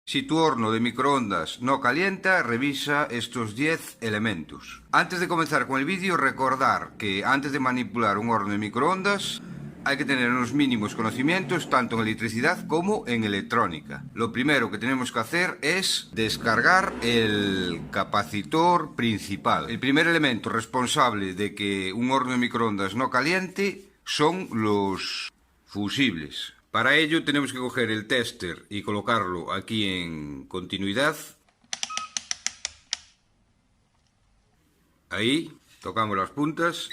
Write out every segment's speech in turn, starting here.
Si tu horno de microondas no calienta, revisa estos 10 elementos. Antes de comenzar con el vídeo, recordar que antes de manipular un horno de microondas hay que tener unos mínimos conocimientos tanto en electricidad como en electrónica. Lo primero que tenemos que hacer es descargar el capacitor principal. El primer elemento responsable de que un horno de microondas no caliente son los fusibles. Para ello tenemos que coger el tester y colocarlo aquí en continuidad. Ahí, tocamos las puntas.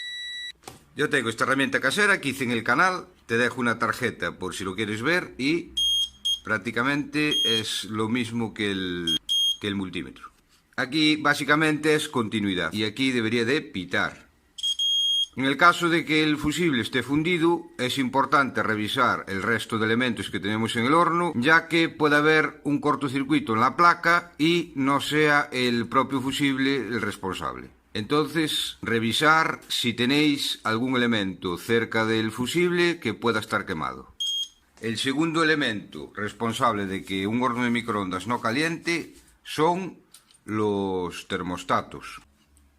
Yo tengo esta herramienta casera que hice en el canal. Te dejo una tarjeta por si lo quieres ver y prácticamente es lo mismo que el multímetro. Aquí básicamente es continuidad y aquí debería de pitar. En el caso de que el fusible esté fundido, es importante revisar el resto de elementos que tenemos en el horno, ya que puede haber un cortocircuito en la placa y no sea el propio fusible el responsable. Entonces, revisar si tenéis algún elemento cerca del fusible que pueda estar quemado. El segundo elemento responsable de que un horno de microondas no caliente son los termostatos.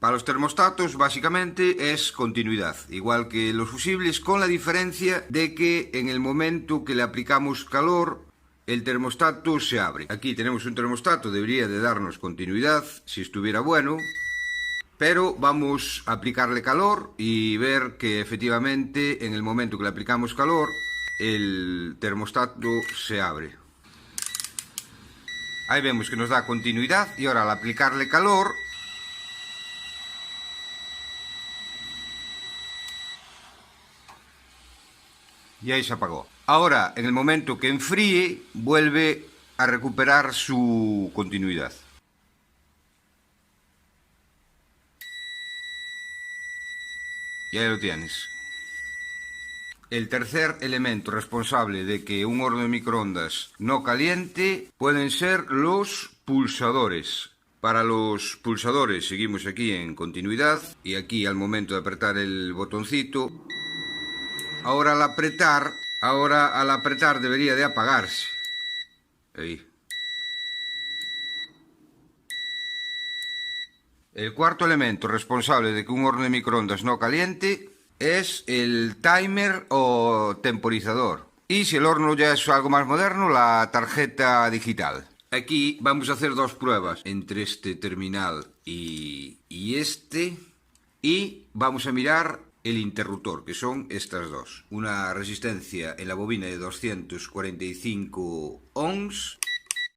Para los termostatos básicamente es continuidad, igual que los fusibles, con la diferencia de que en el momento que le aplicamos calor, el termostato se abre. Aquí tenemos un termostato, debería de darnos continuidad si estuviera bueno, pero vamos a aplicarle calor y ver que efectivamente en el momento que le aplicamos calor, el termostato se abre. Ahí vemos que nos da continuidad y ahora al aplicarle calor, y ahí se apagó. Ahora, en el momento que enfríe, vuelve a recuperar su continuidad. Y ahí lo tienes. El tercer elemento responsable de que un horno de microondas no caliente pueden ser los pulsadores. Para los pulsadores seguimos aquí en continuidad y aquí al momento de apretar el botoncito. Ahora al apretar debería de apagarse. Ahí. El cuarto elemento responsable de que un horno de microondas no caliente es el timer o temporizador. Y si el horno ya es algo más moderno, la tarjeta digital. Aquí vamos a hacer dos pruebas entre este terminal y este. Y vamos a mirar el interruptor, que son estas dos. Una resistencia en la bobina de 245 ohms